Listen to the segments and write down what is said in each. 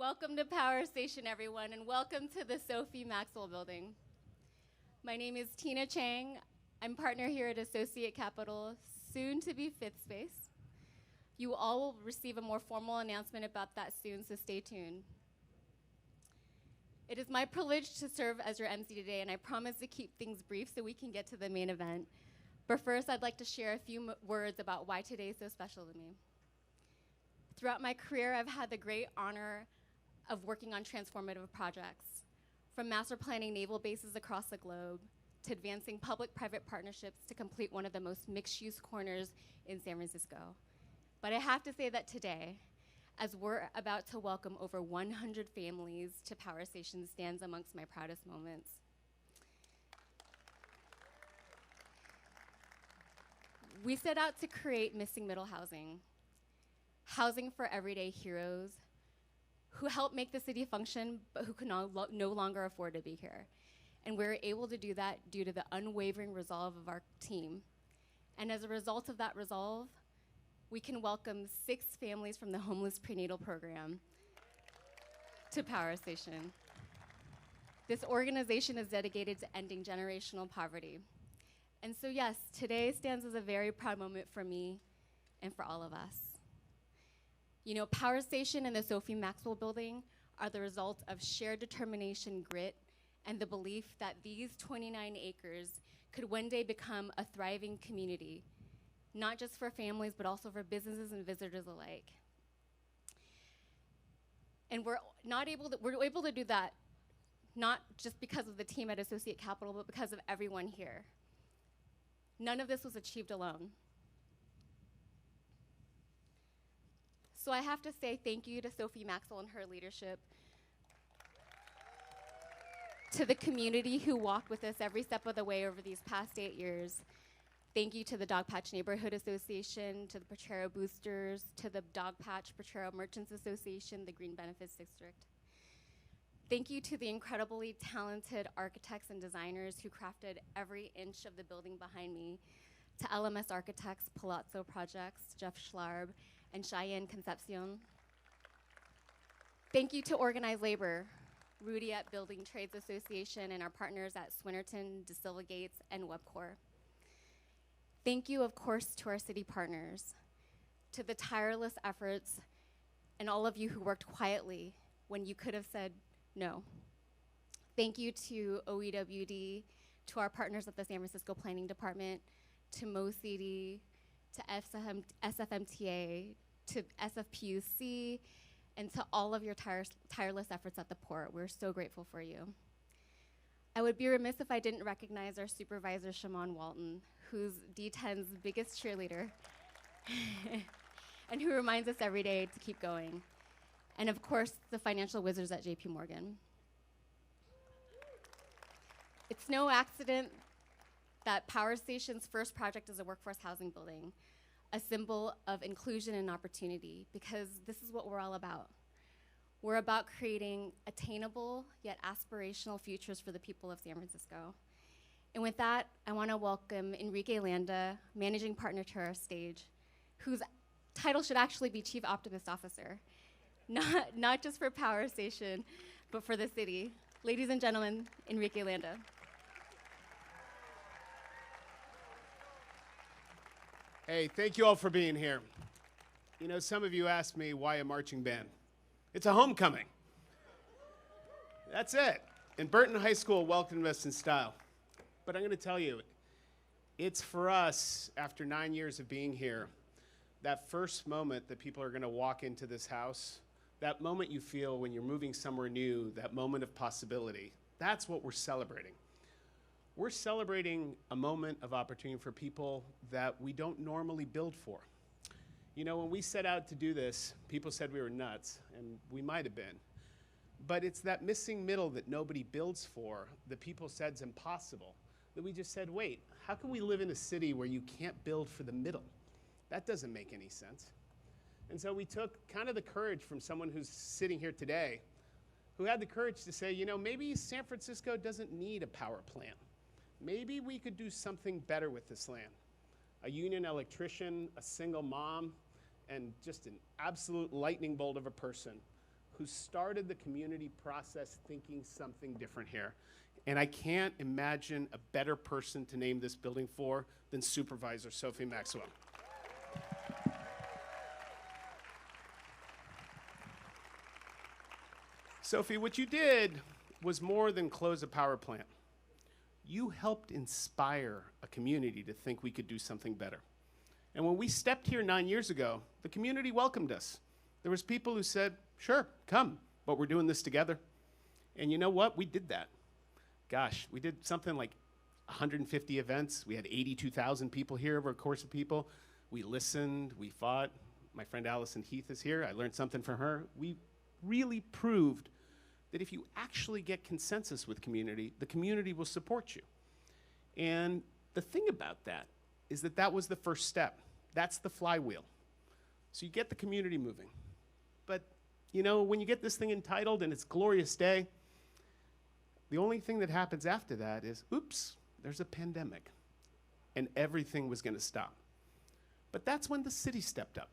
Welcome to Power Station, everyone, and welcome to the Sophie Maxwell Building. My name is Tina Chang. I'm partner here at Associate Capital, soon to be Fifth Space. You all will receive a more formal announcement about that soon, so stay tuned. It is my privilege to serve as your MC today, and I promise to keep things brief so we can get to the main event. But first, I'd like to share a few words about why today is so special to me. Throughout my career, I've had the great honor of working on transformative projects, from master planning naval bases across the globe to advancing public-private partnerships to complete one of the most mixed-use corners in San Francisco. But I have to say that today, as we're about to welcome over 100 families to Power Station, stands amongst my proudest moments. We set out to create missing middle housing for everyday heroes who help make the city function, but who can no longer afford to be here. And we're able to do that due to the unwavering resolve of our team. And as a result of that resolve, we can welcome 6 families from the Homeless Prenatal Program to Power Station. This organization is dedicated to ending generational poverty. And so yes, today stands as a very proud moment for me and for all of us. You know, Power Station and the Sophie Maxwell Building are the result of shared determination, grit, and the belief that these 29 acres could one day become a thriving community, not just for families, but also for businesses and visitors alike. And we're able to do that not just because of the team at Associate Capital, but because of everyone here. None of this was achieved alone. So I have to say thank you to Sophie Maxwell and her leadership, to the community who walked with us every step of the way over these past 8 years. Thank you to the Dogpatch Neighborhood Association, to the Potrero Boosters, to the Dogpatch Potrero Merchants Association, the Green Benefits District. Thank you to the incredibly talented architects and designers who crafted every inch of the building behind me, to LMS Architects, Palazzo Projects, Jeff Schlarb, and Cheyenne Concepcion. Thank you to Organized Labor, Rudy at Building Trades Association, and our partners at Swinnerton, DeSilva Gates, and Webcor. Thank you, of course, to our city partners, to the tireless efforts, and all of you who worked quietly when you could have said no. Thank you to OEWD, to our partners at the San Francisco Planning Department, to MoCD, to SFMTA, to SFPUC, and to all of your tireless efforts at the port. We're so grateful for you. I would be remiss if I didn't recognize our supervisor, Shimon Walton, who's D10's biggest cheerleader, and who reminds us every day to keep going. And of course, the financial wizards at JP Morgan. It's no accident that Power Station's first project is a workforce housing building, a symbol of inclusion and opportunity, because this is what we're all about. We're about creating attainable yet aspirational futures for the people of San Francisco. And with that, I want to welcome Enrique Landa, managing partner to our stage, whose title should actually be Chief Optimist Officer, not just for Power Station, but for the city. Ladies and gentlemen, Enrique Landa. Hey, thank you all for being here. You know, some of you asked me why a marching band. It's a homecoming. That's it. And Burton High School welcomed us in style. But I'm going to tell you, it's for us, after 9 years of being here, that first moment that people are going to walk into this house, that moment you feel when you're moving somewhere new, that moment of possibility, that's what we're celebrating. We're celebrating a moment of opportunity for people that we don't normally build for. You know, when we set out to do this, people said we were nuts, and we might have been. But it's that missing middle that nobody builds for, that people said is impossible, that we just said, wait, how can we live in a city where you can't build for the middle? That doesn't make any sense. And so we took kind of the courage from someone who's sitting here today, who had the courage to say, you know, maybe San Francisco doesn't need a power plant. Maybe we could do something better with this land. A union electrician, a single mom, and just an absolute lightning bolt of a person who started the community process thinking something different here. And I can't imagine a better person to name this building for than Supervisor Sophie Maxwell. Sophie, what you did was more than close a power plant. You helped inspire a community to think we could do something better. And when we stepped here 9 years ago, the community welcomed us. There was people who said, sure, come, but we're doing this together. And you know what? We did that. Gosh, we did something like 150 events. We had 82,000 people here over a course of people. We listened, we fought. My friend Allison Heath is here. I learned something from her. We really proved that if you actually get consensus with community, the community will support you. And the thing about that is that that was the first step. That's the flywheel. So you get the community moving. But, you know, when you get this thing entitled and it's glorious day, the only thing that happens after that is, oops, there's a pandemic. And everything was going to stop. But that's when the city stepped up.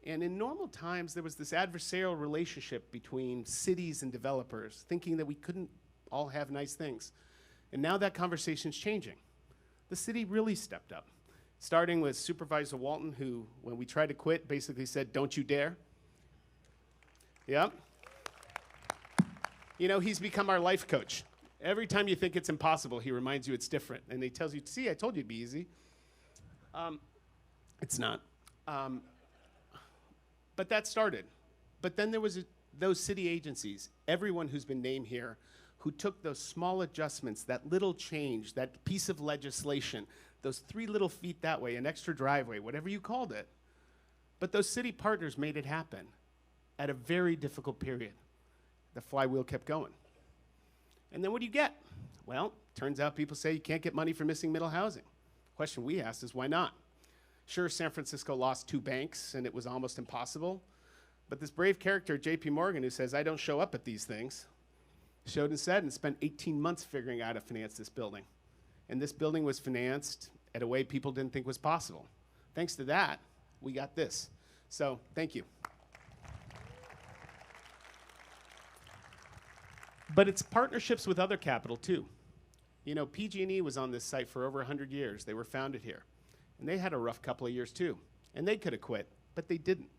And in normal times, there was this adversarial relationship between cities and developers, thinking that we couldn't all have nice things. And now that conversation's changing. The city really stepped up, starting with Supervisor Walton, who, when we tried to quit, basically said, don't you dare. Yep. You know, he's become our life coach. Every time you think it's impossible, he reminds you it's different. And he tells you, see, I told you it'd be easy. It's not. But that started. But then there was those city agencies, everyone who's been named here, who took those small adjustments, that little change, that piece of legislation, those 3 little feet that way, an extra driveway, whatever you called it. But those city partners made it happen at a very difficult period. The flywheel kept going. And then what do you get? Well, turns out people say you can't get money for missing middle housing. Question we asked is why not? Sure, San Francisco lost 2 banks and it was almost impossible. But this brave character, JP Morgan, who says, I don't show up at these things, showed and said and spent 18 months figuring out how to finance this building. And this building was financed at a way people didn't think was possible. Thanks to that, we got this. So thank you. But it's partnerships with other capital too. You know, PG&E was on this site for over 100 years. They were founded here. And they had a rough couple of years too. And they could have quit, but they didn't.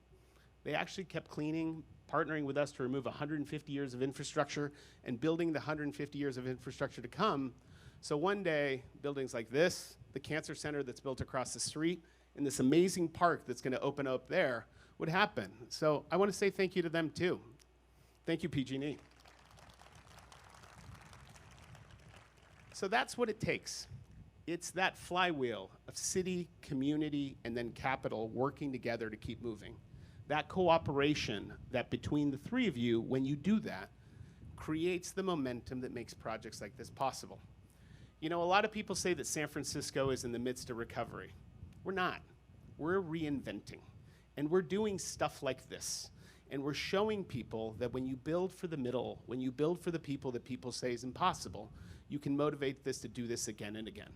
They actually kept cleaning, partnering with us to remove 150 years of infrastructure and building the 150 years of infrastructure to come. So one day, buildings like this, the cancer center that's built across the street, and this amazing park that's going to open up there would happen. So I want to say thank you to them too. Thank you, PG&E. So that's what it takes. It's that flywheel of city, community, and then capital working together to keep moving. That cooperation that between the 3 of you, when you do that, creates the momentum that makes projects like this possible. You know, a lot of people say that San Francisco is in the midst of recovery. We're not. We're reinventing. And we're doing stuff like this. And we're showing people that when you build for the middle, when you build for the people that people say is impossible, you can motivate this to do this again and again.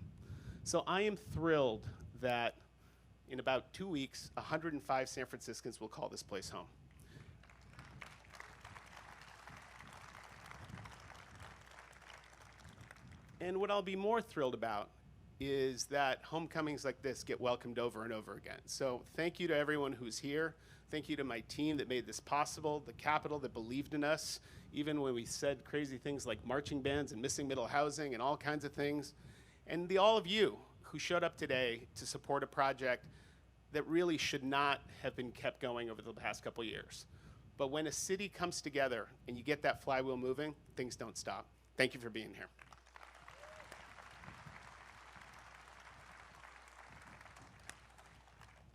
So I am thrilled that in about 2 weeks, 105 San Franciscans will call this place home. And what I'll be more thrilled about is that homecomings like this get welcomed over and over again. So thank you to everyone who's here. Thank you to my team that made this possible, the Capitol that believed in us, even when we said crazy things like marching bands and missing middle housing and all kinds of things. And all of you who showed up today to support a project that really should not have been kept going over the past couple years. But when a city comes together and you get that flywheel moving, things don't stop. Thank you for being here.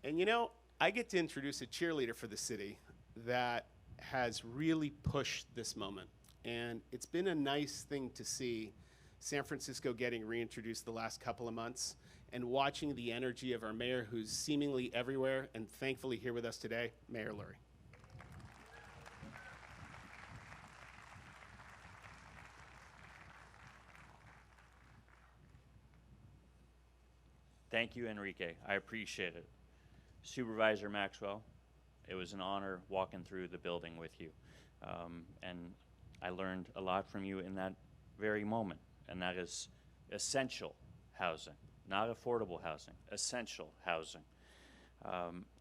And you know, I get to introduce a cheerleader for the city that has really pushed this moment. And it's been a nice thing to see San Francisco getting reintroduced the last couple of months and watching the energy of our mayor, who's seemingly everywhere and thankfully here with us today, Mayor Lurie. Thank you, Enrique. I appreciate it. Supervisor Maxwell, it was an honor walking through the building with you. And I learned a lot from you in that very moment, and that is essential housing, not affordable housing, essential housing.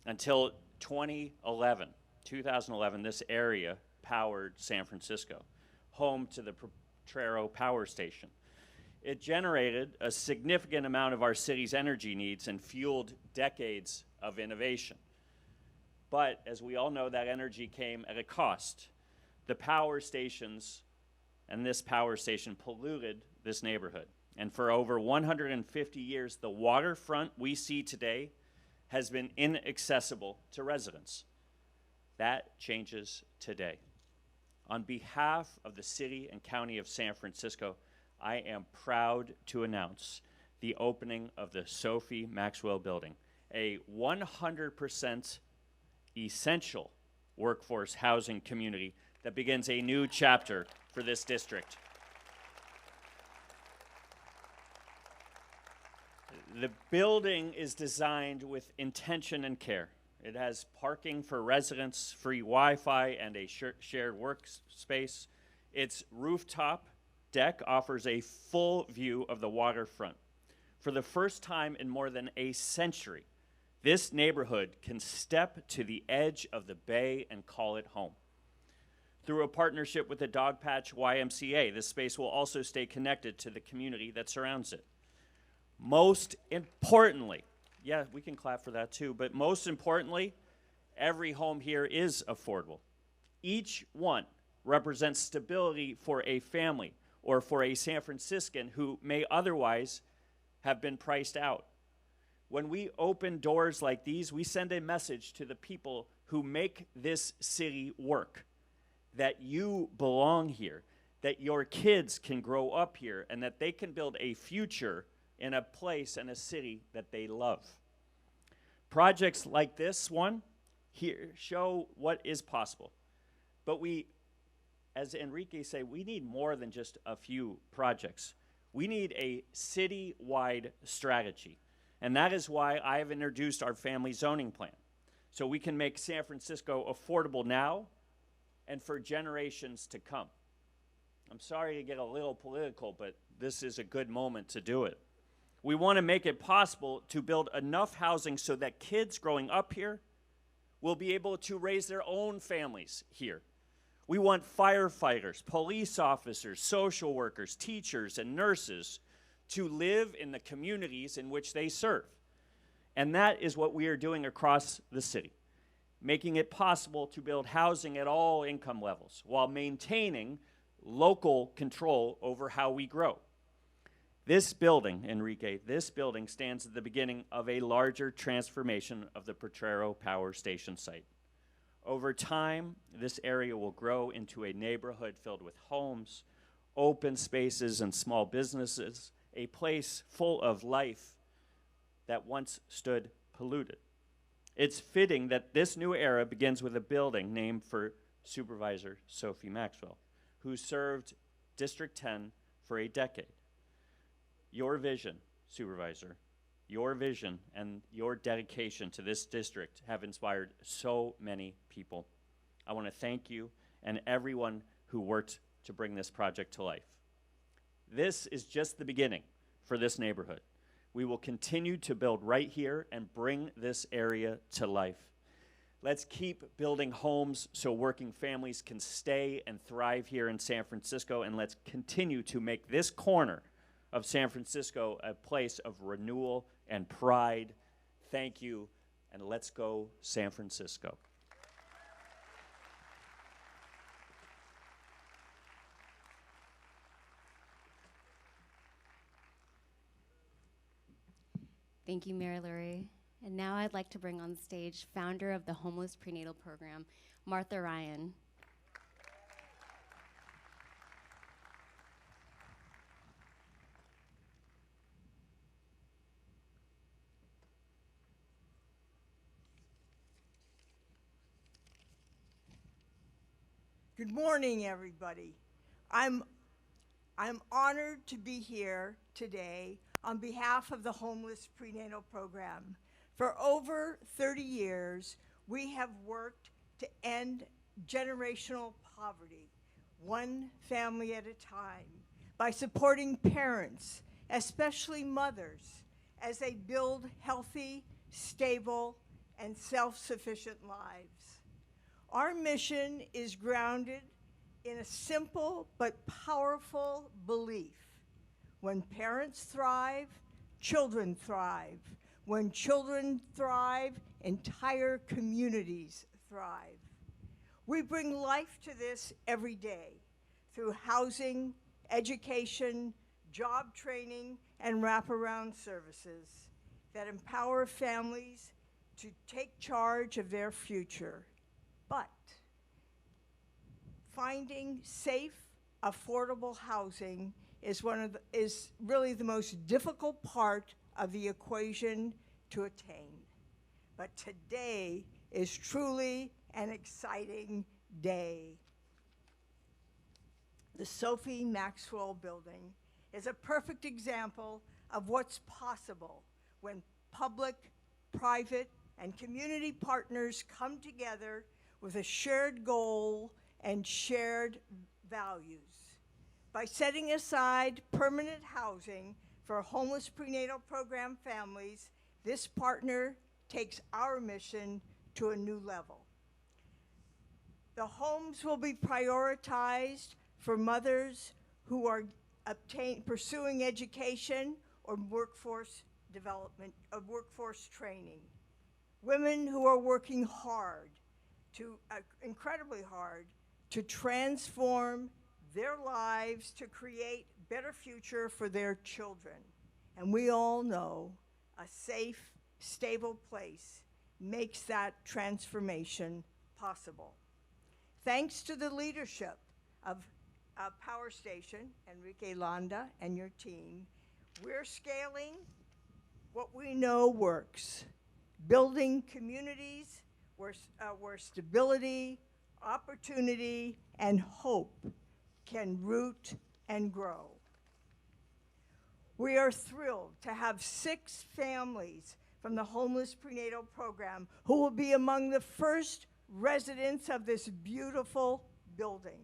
Until 2011, this area powered San Francisco, home to the Potrero Power Station. It generated a significant amount of our city's energy needs and fueled decades of innovation. But as we all know, that energy came at a cost. The power stations and this power station polluted this neighborhood. And for over 150 years, the waterfront we see today has been inaccessible to residents. That changes today. On behalf of the city and county of San Francisco, I am proud to announce the opening of the Sophie Maxwell Building, a 100% essential workforce housing community that begins a new chapter for this district. The building is designed with intention and care. It has parking for residents, free Wi-Fi, and a shared workspace. Its rooftop deck offers a full view of the waterfront. For the first time in more than a century, this neighborhood can step to the edge of the bay and call it home. Through a partnership with the Dogpatch YMCA, this space will also stay connected to the community that surrounds it. Most importantly, yeah, we can clap for that too, but most importantly, every home here is affordable. Each one represents stability for a family or for a San Franciscan who may otherwise have been priced out. When we open doors like these, we send a message to the people who make this city work, that you belong here, that your kids can grow up here, and that they can build a future in a place and a city that they love. Projects like this one here show what is possible. But we, as Enrique said, we need more than just a few projects. We need a city-wide strategy. And that is why I have introduced our family zoning plan, so we can make San Francisco affordable now and for generations to come. I'm sorry to get a little political, but this is a good moment to do it. We want to make it possible to build enough housing so that kids growing up here will be able to raise their own families here. We want firefighters, police officers, social workers, teachers, and nurses to live in the communities in which they serve. And that is what we are doing across the city, making it possible to build housing at all income levels while maintaining local control over how we grow. This building, Enrique, this building stands at the beginning of a larger transformation of the Potrero Power Station site. Over time, this area will grow into a neighborhood filled with homes, open spaces, and small businesses, a place full of life that once stood polluted. It's fitting that this new era begins with a building named for Supervisor Sophie Maxwell, who served District 10 for a decade. Your vision, Supervisor, your vision and your dedication to this district have inspired so many people. I want to thank you and everyone who worked to bring this project to life. This is just the beginning for this neighborhood. We will continue to build right here and bring this area to life. Let's keep building homes so working families can stay and thrive here in San Francisco, and let's continue to make this corner of San Francisco a place of renewal and pride. Thank you, and let's go San Francisco. Thank you, Mayor Lurie. And now I'd like to bring on stage founder of the Homeless Prenatal Program, Martha Ryan. Good morning, everybody. I'm honored to be here today on behalf of the Homeless Prenatal Program. For over 30 years, we have worked to end generational poverty, one family at a time, by supporting parents, especially mothers, as they build healthy, stable, and self-sufficient lives. Our mission is grounded in a simple but powerful belief. When parents thrive, children thrive. When children thrive, entire communities thrive. We bring life to this every day through housing, education, job training, and wraparound services that empower families to take charge of their future. But finding safe, affordable housing is really the most difficult part of the equation to attain. But today is truly an exciting day. The Sophie Maxwell Building is a perfect example of what's possible when public, private, and community partners come together with a shared goal and shared values. By setting aside permanent housing for homeless prenatal program families, this partner takes our mission to a new level. The homes will be prioritized for mothers who are pursuing education or workforce development, workforce training. Women who are working hard, incredibly hard, to transform their lives to create better future for their children. And we all know a safe, stable place makes that transformation possible. Thanks to the leadership of Power Station, Enrique Landa and your team, we're scaling what we know works, building communities where stability, opportunity, and hope can root and grow. We are thrilled to have 6 families from the Homeless Prenatal Program who will be among the first residents of this beautiful building.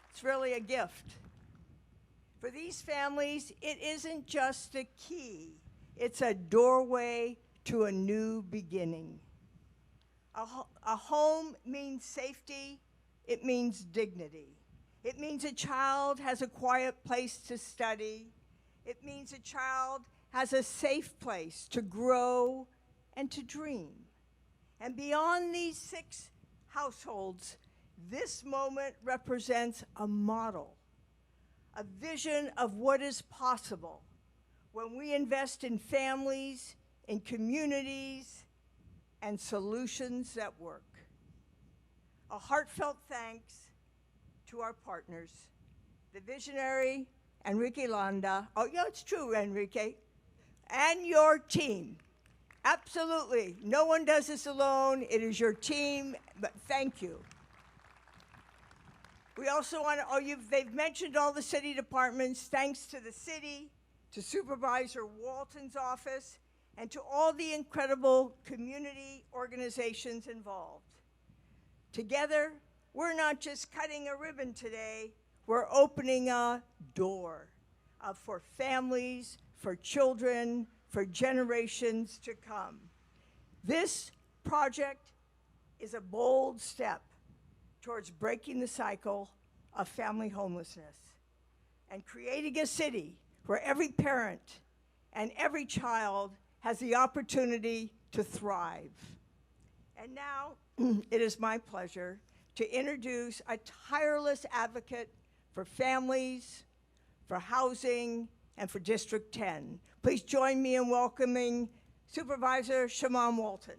It's really a gift. For these families, it isn't just a key, it's a doorway to a new beginning. A home means safety, it means dignity. It means a child has a quiet place to study. It means a child has a safe place to grow and to dream. And beyond these 6 households, this moment represents a model, a vision of what is possible when we invest in families, in communities, and solutions that work. A heartfelt thanks to our partners, the visionary Enrique Landa. Oh, yeah, it's true, Enrique. And your team. Absolutely. No one does this alone. It is your team, but thank you. We also want to, they've mentioned all the city departments. Thanks to the city, to Supervisor Walton's office, and to all the incredible community organizations involved. Together, we're not just cutting a ribbon today, we're opening a door for families, for children, for generations to come. This project is a bold step towards breaking the cycle of family homelessness and creating a city where every parent and every child has the opportunity to thrive. And now, it is my pleasure to introduce a tireless advocate for families, for housing, and for District 10. Please join me in welcoming Supervisor Shimon Walton.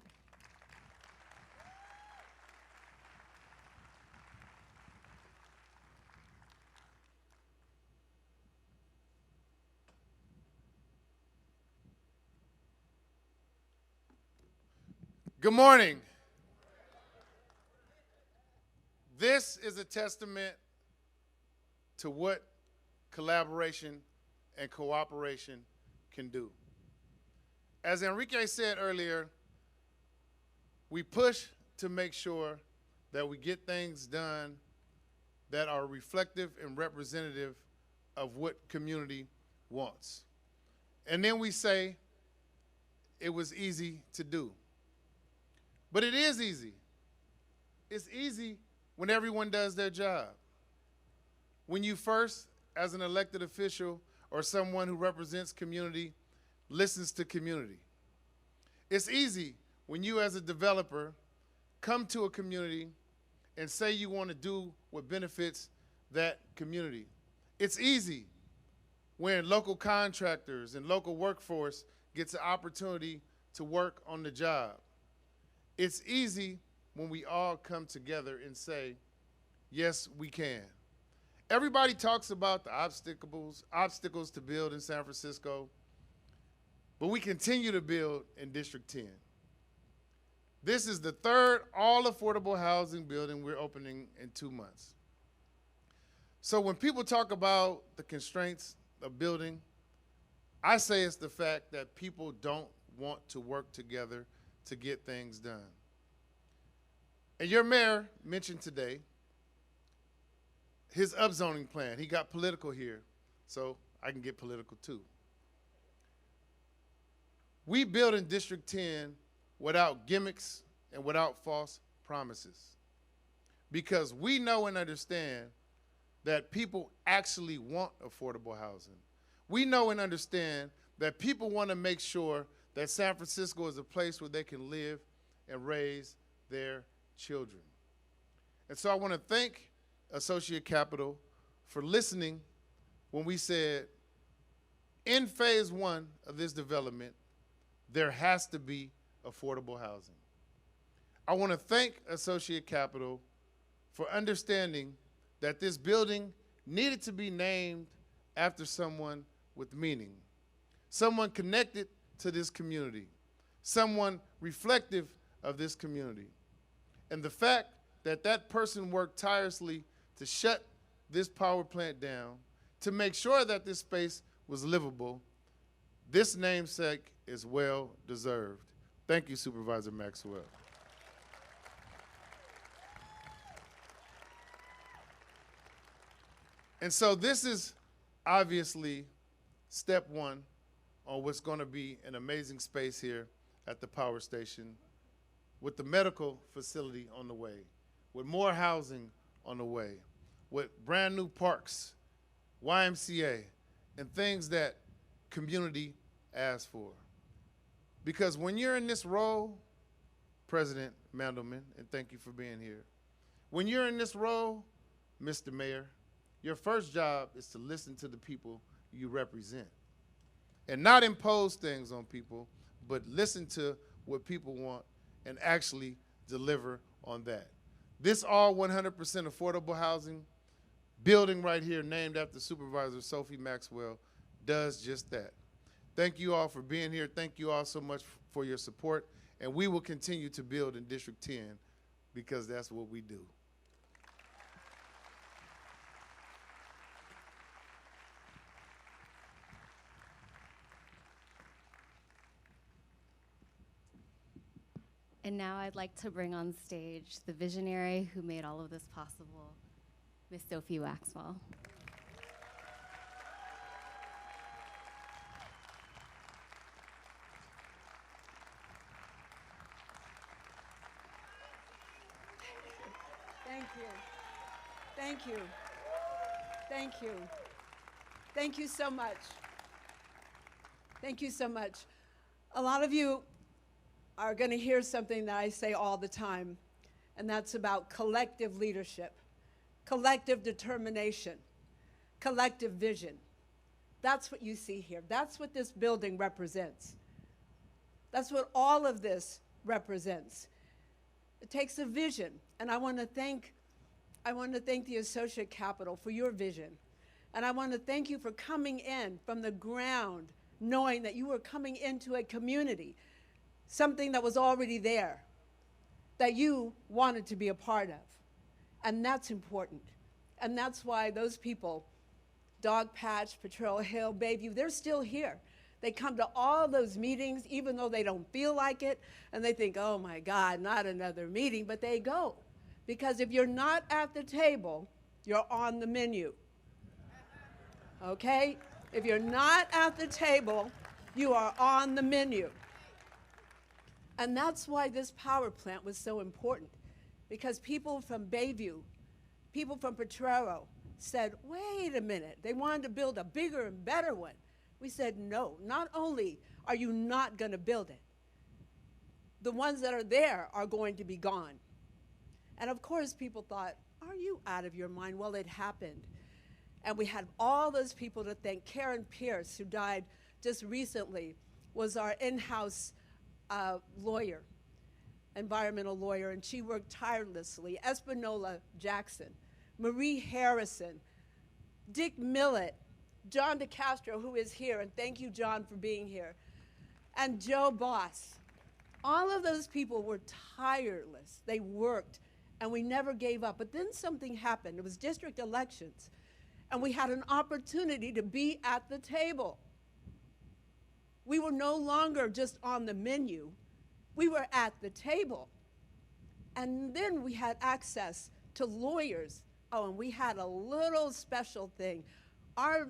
Good morning. This is a testament to what collaboration and cooperation can do. As Enrique said earlier, We push to make sure that we get things done that are reflective and representative of what community wants. And then we say it was easy to do. But it is easy. It's easy when everyone does their job. When you first, as an elected official or someone who represents community, listens to community. It's easy when you, as a developer, come to a community and say you want to do what benefits that community. It's easy when local contractors and local workforce gets an opportunity to work on the job. It's easy when we all come together and say, yes, we can. Everybody talks about the obstacles to build in San Francisco, but we continue to build in District 10. This is the third all-affordable housing building we're opening in 2 months. So when people talk about the constraints of building, I say it's the fact that people don't want to work together to get things done. And your mayor mentioned today his upzoning plan. He got political here, so I can get political too. We build in District 10 without gimmicks and without false promises, because we know and understand that people actually want affordable housing. We know and understand that people want to make sure that San Francisco is a place where they can live and raise their children. And so I want to thank Associate Capital for listening when we said, in phase 1 of this development, there has to be affordable housing. I want to thank Associate Capital for understanding that this building needed to be named after someone with meaning, someone connected to this community, someone reflective of this community. And the fact that that person worked tirelessly to shut this power plant down, to make sure that this space was livable, this namesake is well deserved. Thank you, Supervisor Maxwell. And so this is obviously step 1 on what's going to be an amazing space here at the power station, with the medical facility on the way, with more housing on the way, with brand new parks, YMCA, and things that community asks for. Because when you're in this role, President Mandelman, and thank you for being here, when you're in this role, Mr. Mayor, your first job is to listen to the people you represent and not impose things on people, but listen to what people want and actually deliver on that. This all 100% affordable housing building right here, named after Supervisor Sophie Maxwell, does just that. Thank you all for being here. Thank you all so much for your support. And we will continue to build in District 10 because that's what we do. And now I'd like to bring on stage the visionary who made all of this possible, Miss Sophie Maxwell. Thank you. Thank you. Thank you. Thank you so much. Thank you so much. A lot of you are going to hear something that I say all the time, and that's about collective leadership, collective determination, collective vision. That's what you see here. That's what this building represents. That's what all of this represents. It takes a vision, and I want to thank the Associate Capital for your vision. And I want to thank you for coming in from the ground, knowing that you were coming into a community, something that was already there, that you wanted to be a part of. And that's important. And that's why those people, Dogpatch, Potrero Hill, Bayview, they're still here. They come to all those meetings, even though they don't feel like it, and they think, oh my God, not another meeting, but they go. Because if you're not at the table, you're on the menu. Okay? If you're not at the table, you are on the menu. And that's why this power plant was so important. Because people from Bayview, people from Potrero said, wait a minute, they wanted to build a bigger and better one. We said, no, not only are you not going to build it, the ones that are there are going to be gone. And of course, people thought, are you out of your mind? Well, it happened. And we had all those people to thank. Karen Pierce, who died just recently, was our in-house lawyer, environmental lawyer, and she worked tirelessly. Espinola Jackson, Marie Harrison, Dick Millett, John DeCastro, who is here, and thank you, John, for being here, and Joe Boss. All of those people were tireless. They worked, and we never gave up. But then something happened. It was district elections, and we had an opportunity to be at the table. We were no longer just on the menu. We were at the table. And then we had access to lawyers. Oh, and we had a little special thing. Our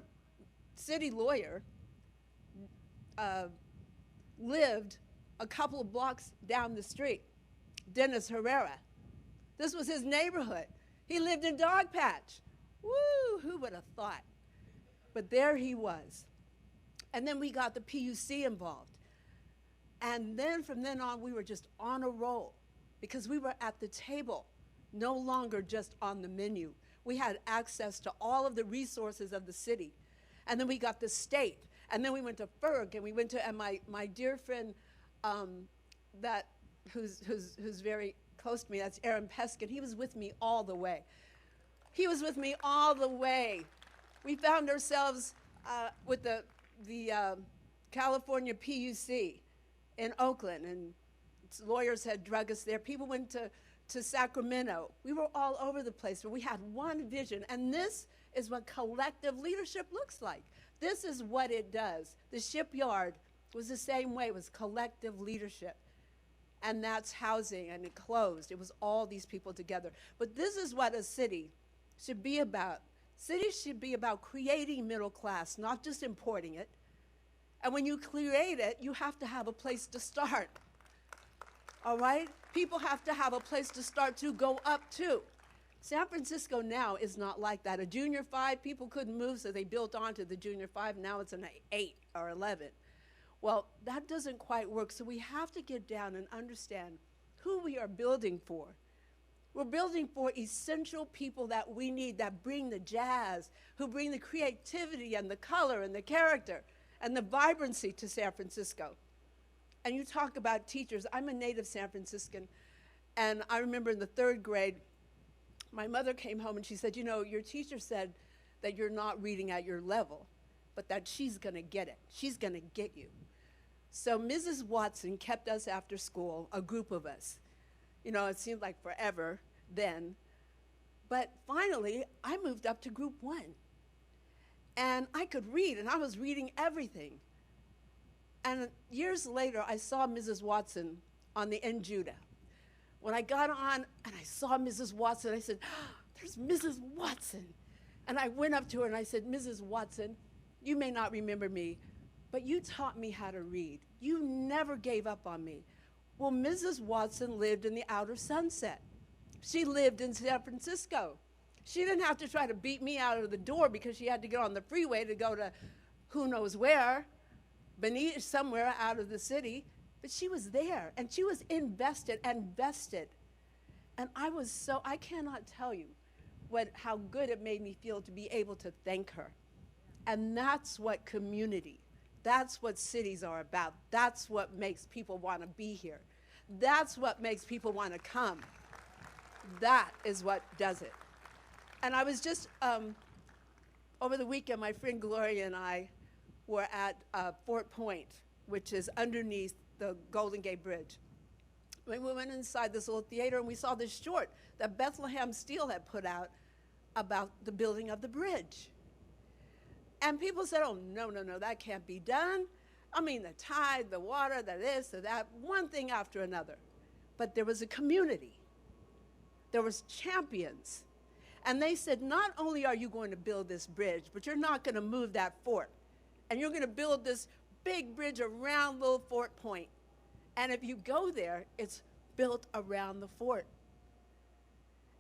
city lawyer lived a couple of blocks down the street, Dennis Herrera. This was his neighborhood. He lived in Dogpatch. Woo, who would have thought? But there he was. And then we got the PUC involved. And then from then on, we were just on a roll because we were at the table, no longer just on the menu. We had access to all of the resources of the city. And then we got the state. And then we went to FERG, and we went to, and my dear friend who's very close to me, that's Aaron Peskin, he was with me all the way. He was with me all the way. We found ourselves with the California PUC in Oakland, and lawyers had drug us there. People went to Sacramento. We were all over the place, but we had one vision, and this is what collective leadership looks like. This is what it does. The shipyard was the same way. It was collective leadership, and that's housing, and it closed. It was all these people together. But this is what a city should be about. Cities should be about creating middle class, not just importing it. And when you create it, you have to have a place to start. All right? People have to have a place to start to go up to. San Francisco now is not like that. A junior 5, people couldn't move, so they built onto the junior 5. Now it's an 8 or 11. Well, that doesn't quite work, so we have to get down and understand who we are building for. We're building for essential people that we need, that bring the jazz, who bring the creativity and the color and the character and the vibrancy to San Francisco. And you talk about teachers. I'm a native San Franciscan, and I remember in the 3rd grade, my mother came home and she said, you know, your teacher said that you're not reading at your level, but that she's going to get it. She's going to get you. So Mrs. Watson kept us after school, a group of us. You know, it seemed like forever then. But finally, I moved up to group 1. And I could read, and I was reading everything. And years later, I saw Mrs. Watson on the N. Judah. When I got on and I saw Mrs. Watson, I said, oh, there's Mrs. Watson. And I went up to her and I said, Mrs. Watson, you may not remember me, but you taught me how to read. You never gave up on me. Well, Mrs. Watson lived in the outer Sunset. She lived in San Francisco. She didn't have to try to beat me out of the door because she had to get on the freeway to go to who knows where, beneath somewhere out of the city. But she was there, and she was invested and vested. And I cannot tell you how good it made me feel to be able to thank her. And that's what community, that's what cities are about. That's what makes people want to be here. That's what makes people want to come. That is what does it. And I was just, over the weekend, my friend Gloria and I were at Fort Point, which is underneath the Golden Gate Bridge. We went inside this little theater and we saw this short that Bethlehem Steel had put out about the building of the bridge. And people said, oh, no, that can't be done. I mean, the tide, the water, the this, the that, one thing after another. But there was a community. There was champions. And they said, not only are you going to build this bridge, but you're not going to move that fort. And you're going to build this big bridge around Little Fort Point. And if you go there, it's built around the fort.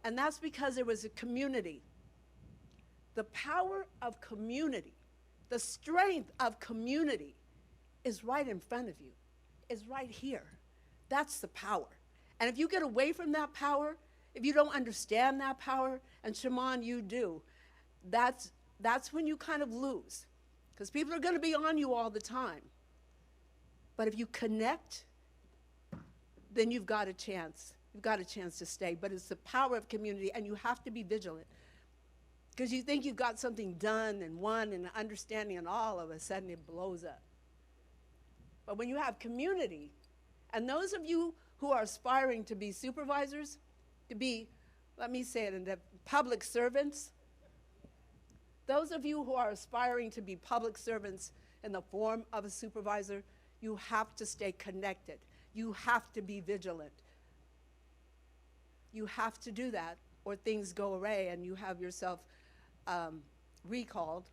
And that's because there was a community. The power of community, the strength of community is right in front of you, is right here. That's the power. And if you get away from that power, if you don't understand that power, and Shimon, you do, that's when you kind of lose. Because people are going to be on you all the time. But if you connect, then you've got a chance. You've got a chance to stay. But it's the power of community, and you have to be vigilant. Because you think you've got something done and won and understanding, and all of a sudden it blows up. But when you have community, and those of you who are aspiring to be supervisors, to be, let me say it, into public servants, those of you who are aspiring to be public servants in the form of a supervisor, you have to stay connected. You have to be vigilant. You have to do that, or things go away and you have yourself recalled,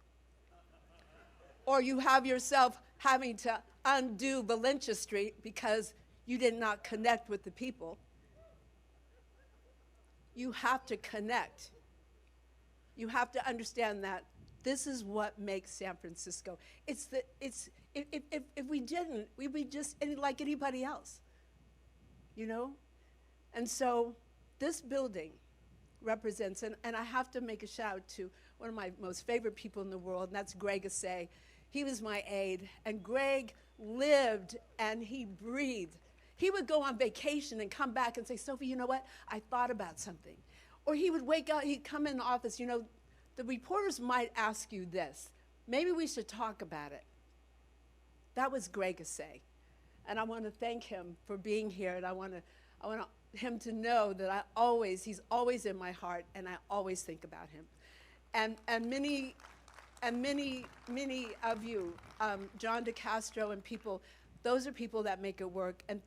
or you have yourself having to undo Valencia Street because you did not connect with the people. You have to connect. You have to understand that this is what makes San Francisco. If we didn't, we'd be just like anybody else, you know? And so this building represents, and I have to make a shout out to one of my most favorite people in the world, and that's Greg Assay. He was my aide, and Greg lived and he breathed. He would go on vacation and come back and say, Sophie, you know what? I thought about something. Or he would wake up, he'd come in the office, you know, the reporters might ask you this. Maybe we should talk about it. That was Greg Assay. And I want to thank him for being here, and I want him to know that he's always in my heart, and I always think about him. And many of you, John DeCastro and people, those are people that make it work. And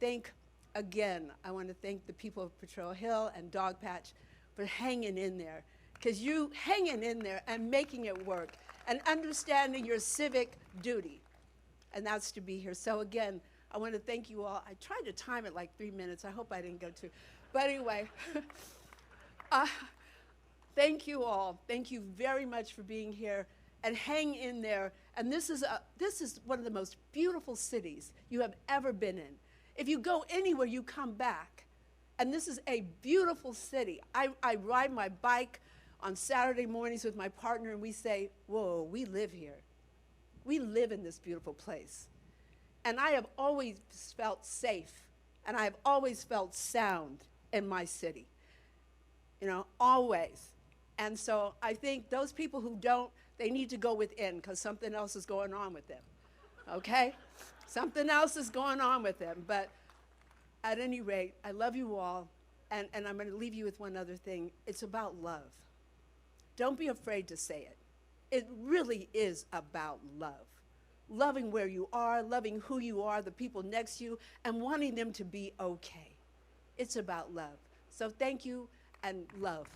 I want to thank the people of Potrero Hill and Dogpatch for hanging in there. Because you hanging in there and making it work and understanding your civic duty. And that's to be here. So again, I want to thank you all. I tried to time it like 3 minutes. I hope I didn't go too. But anyway, thank you all. Thank you very much for being here. And hang in there. And this is one of the most beautiful cities you have ever been in. If you go anywhere, you come back. And this is a beautiful city. I ride my bike on Saturday mornings with my partner, and we say, whoa, we live here. We live in this beautiful place. And I have always felt safe, and I have always felt sound in my city. You know, always. And so I think those people who don't, they need to go within, because something else is going on with them, okay? Something else is going on with them. But at any rate, I love you all, and I'm going to leave you with one other thing. It's about love. Don't be afraid to say it. It really is about love. Loving where you are, loving who you are, the people next to you, and wanting them to be okay. It's about love. So thank you, and love.